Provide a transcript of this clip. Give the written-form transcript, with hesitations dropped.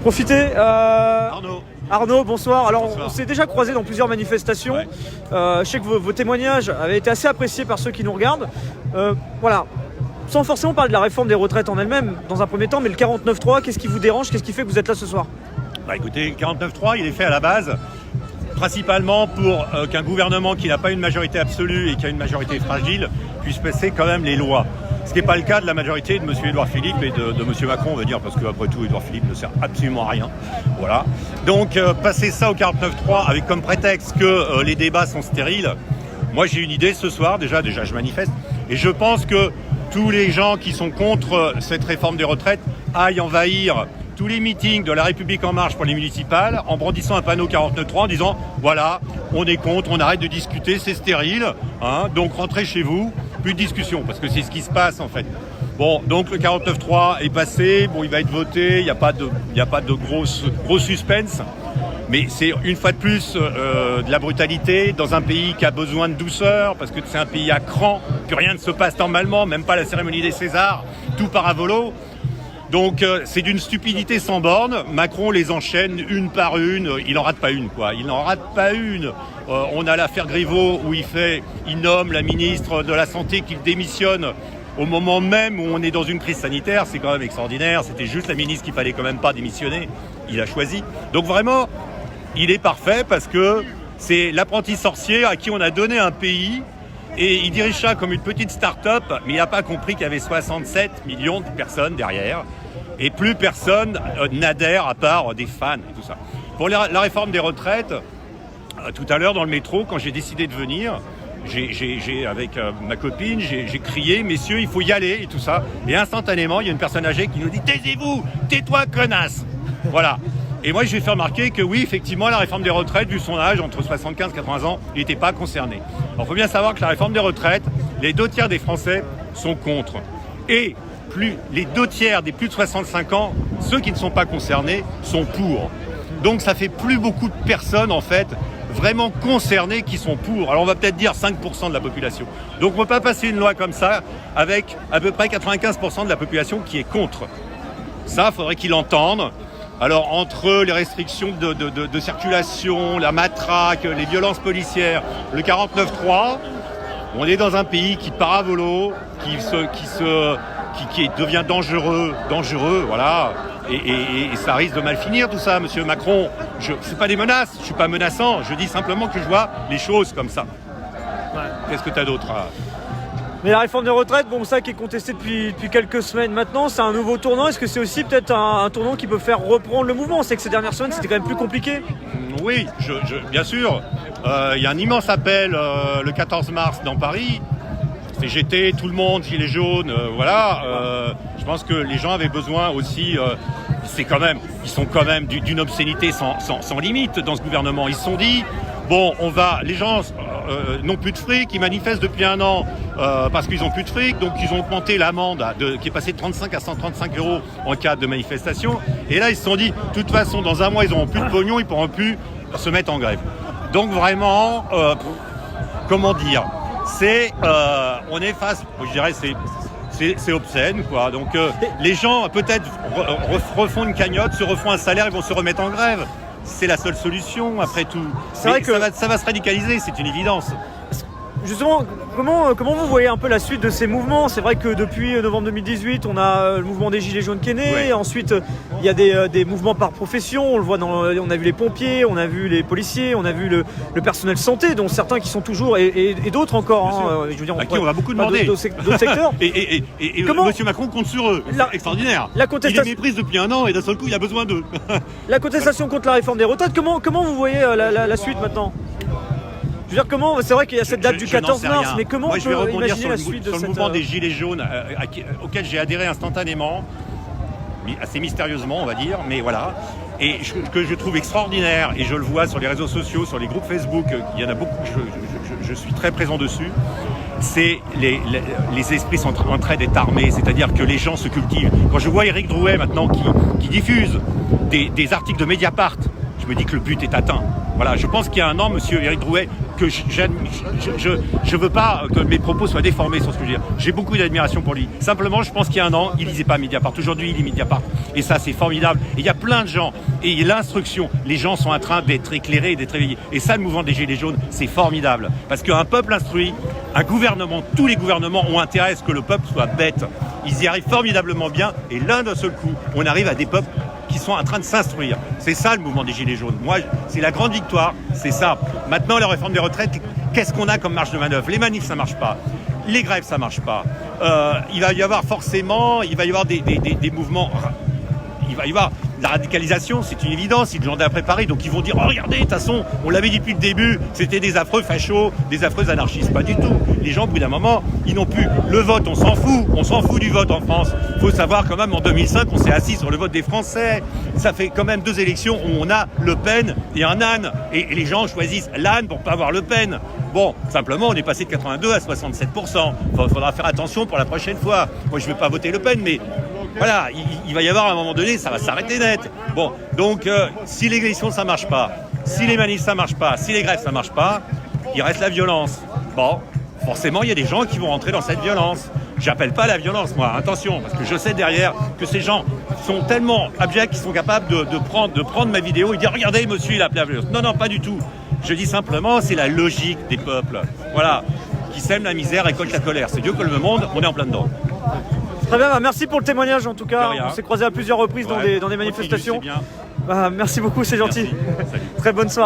profiter. Arnaud, bonsoir. Alors, bonsoir. On s'est déjà croisé dans plusieurs manifestations. Ouais. Je sais que vos témoignages avaient été assez appréciés par ceux qui nous regardent. Voilà. Sans forcément parler de la réforme des retraites en elle-même, dans un premier temps, mais le 49.3, qu'est-ce qui vous dérange? Qu'est-ce qui fait que vous êtes là ce soir? Écoutez, 49.3, il est fait à la base principalement pour qu'un gouvernement qui n'a pas une majorité absolue et qui a une majorité fragile puisse passer quand même les lois. Ce qui n'est pas le cas de la majorité de M. Édouard Philippe et de M. Macron, on va dire, parce qu'après tout, Édouard Philippe ne sert absolument à rien. Voilà. Donc, passer ça au 49.3 avec comme prétexte que les débats sont stériles, moi j'ai une idée ce soir, déjà je manifeste, et je pense que tous les gens qui sont contre cette réforme des retraites aillent envahir tous les meetings de La République En Marche pour les municipales en brandissant un panneau 49.3 en disant voilà, on est contre, on arrête de discuter, c'est stérile, hein, donc rentrez chez vous, plus de discussion, parce que c'est ce qui se passe en fait. Bon, donc le 49.3 est passé, bon, il va être voté, il n'y a pas de gros suspense, mais c'est une fois de plus de la brutalité dans un pays qui a besoin de douceur, parce que c'est un pays à cran, que rien ne se passe normalement, même pas la cérémonie des Césars, tout part à volo. Donc c'est d'une stupidité sans borne. Macron les enchaîne une par une. Il n'en rate pas une, quoi. Il n'en rate pas une. On a l'affaire Griveaux où il nomme la ministre de la Santé qu'il démissionne au moment même où on est dans une crise sanitaire. C'est quand même extraordinaire. C'était juste la ministre qu'il fallait quand même pas démissionner. Il a choisi. Donc vraiment, il est parfait parce que c'est l'apprenti sorcier à qui on a donné un pays. Et il dirige ça comme une petite start-up, mais il n'a pas compris qu'il y avait 67 millions de personnes derrière. Et plus personne n'adhère à part des fans et tout ça. Pour la réforme des retraites, tout à l'heure dans le métro, quand j'ai décidé de venir, j'ai avec ma copine, j'ai crié « Messieurs, il faut y aller » et tout ça. Et instantanément, il y a une personne âgée qui nous dit « Taisez-vous, tais-toi, connasse !» Voilà. Et moi, je lui ai fait remarquer que oui, effectivement, la réforme des retraites, vu son âge, entre 75 et 80 ans, il n'était pas concerné. Alors, il faut bien savoir que la réforme des retraites, les 2 tiers des Français sont contre. Et les 2 tiers des plus de 65 ans, ceux qui ne sont pas concernés, sont pour. Donc, ça fait plus beaucoup de personnes, en fait, vraiment concernées qui sont pour. Alors, on va peut-être dire 5% de la population. Donc, on ne peut pas passer une loi comme ça avec à peu près 95% de la population qui est contre. Ça, il faudrait qu'ils l'entendent. Alors, entre les restrictions de circulation, la matraque, les violences policières, le 49.3, on est dans un pays qui part à volo, qui devient dangereux, voilà. Et ça risque de mal finir tout ça, monsieur Macron. C'est pas des menaces, je suis pas menaçant, je dis simplement que je vois les choses comme ça. Ouais. Qu'est-ce que tu as d'autre à... Mais la réforme des retraites, bon, ça qui est contesté depuis quelques semaines maintenant, c'est un nouveau tournant. Est-ce que c'est aussi peut-être un tournant qui peut faire reprendre le mouvement? On sait que ces dernières semaines, c'était quand même plus compliqué. Oui, bien sûr. Il y a un immense appel le 14 mars dans Paris. CGT, tout le monde, gilets jaunes, voilà. Je pense que les gens avaient besoin aussi... ils sont quand même d'une obscénité sans limite dans ce gouvernement. Ils se sont dit, bon, les gens n'ont plus de fric, ils manifestent depuis 1 an parce qu'ils n'ont plus de fric, donc ils ont augmenté l'amende qui est passée de 35 à 135 € en cas de manifestation. Et là, ils se sont dit, de toute façon, dans 1 mois, ils n'auront plus de pognon, ils ne pourront plus se mettre en grève. Donc vraiment, comment dire, on est face, je dirais, c'est obscène, quoi. Donc les gens peut-être refont une cagnotte, se refont un salaire, ils vont se remettre en grève. C'est la seule solution, après tout. C'est vrai que ça va se radicaliser, c'est une évidence. Justement, comment vous voyez un peu la suite de ces mouvements? C'est vrai que depuis novembre 2018, on a le mouvement des Gilets jaunes qui est né. Ouais. Ensuite, il y a des mouvements par profession. On le voit on a vu les pompiers, on a vu les policiers, on a vu le personnel santé, dont certains qui sont toujours, et d'autres encore. Hein, je veux dire, on va beaucoup demander. D'autres secteurs. et M. Macron compte sur eux. C'est extraordinaire. Il est méprise depuis 1 an et d'un seul coup, il a besoin d'eux. La contestation contre la réforme des retraites, comment vous voyez la suite maintenant? Je veux dire, c'est vrai qu'il y a cette date du 14 mars, mais comment on peut imaginer la suite de le mouvement des Gilets jaunes auquel j'ai adhéré instantanément, assez mystérieusement, on va dire, mais voilà, et que je trouve extraordinaire, et je le vois sur les réseaux sociaux, sur les groupes Facebook, il y en a beaucoup, je suis très présent dessus, c'est les esprits sont en train d'être armés, c'est-à-dire que les gens se cultivent. Quand je vois Éric Drouet maintenant qui diffuse des articles de Mediapart, je me dis que le but est atteint. Voilà, je pense qu'il y a un an, monsieur Éric Drouet, que je veux pas que mes propos soient déformés sur ce que je veux dire. J'ai beaucoup d'admiration pour lui. Simplement, je pense qu'il y a un an, il lisait pas Mediapart. Aujourd'hui, il lit Mediapart. Et ça, c'est formidable. Et il y a plein de gens. Et l'instruction, les gens sont en train d'être éclairés et d'être éveillés. Et ça, le mouvement des Gilets jaunes, c'est formidable. Parce qu'un peuple instruit, un gouvernement, tous les gouvernements ont intérêt à ce que le peuple soit bête. Ils y arrivent formidablement bien. Et l'un d'un seul coup, on arrive à des peuples qui sont en train de s'instruire. C'est ça le mouvement des Gilets jaunes. Moi, c'est la grande victoire, c'est ça. Maintenant, la réforme des retraites, qu'est-ce qu'on a comme marge de manœuvre? Les manifs, ça marche pas. Les grèves, ça marche pas. Il va y avoir forcément, des mouvements. Il va y avoir la radicalisation, c'est une évidence, ils l'ont préparé, donc ils vont dire, oh regardez, de toute façon, on l'avait dit depuis le début, c'était des affreux fachos, des affreux anarchistes, pas du tout. Les gens, au bout d'un moment, ils n'ont plus le vote, on s'en fout du vote en France. Il faut savoir quand même, en 2005, on s'est assis sur le vote des Français. Ça fait quand même 2 élections où on a Le Pen et un âne, et les gens choisissent l'âne pour pas avoir Le Pen. Bon, simplement, on est passé de 82 à 67%. Il faudra faire attention pour la prochaine fois. Moi, je ne vais pas voter Le Pen, mais voilà, il va y avoir à un moment donné, ça va s'arrêter net. Bon, donc si les élections ça marche pas, si les manifs ça marche pas, si les grèves ça marche pas, il reste la violence. Bon, forcément il y a des gens qui vont rentrer dans cette violence. J'appelle pas à la violence, moi, attention, parce que je sais derrière que ces gens sont tellement abjects qu'ils sont capables de prendre ma vidéo et dire regardez monsieur il a appelé à la violence. Non, pas du tout. Je dis simplement c'est la logique des peuples. Voilà, qui sème la misère récolte la colère. C'est Dieu que le monde, on est en plein dedans. Très bien, merci pour le témoignage en tout cas. On s'est croisés à plusieurs reprises dans des manifestations. Continue, c'est bien. Merci beaucoup, c'est gentil. Salut. Très bonne soirée.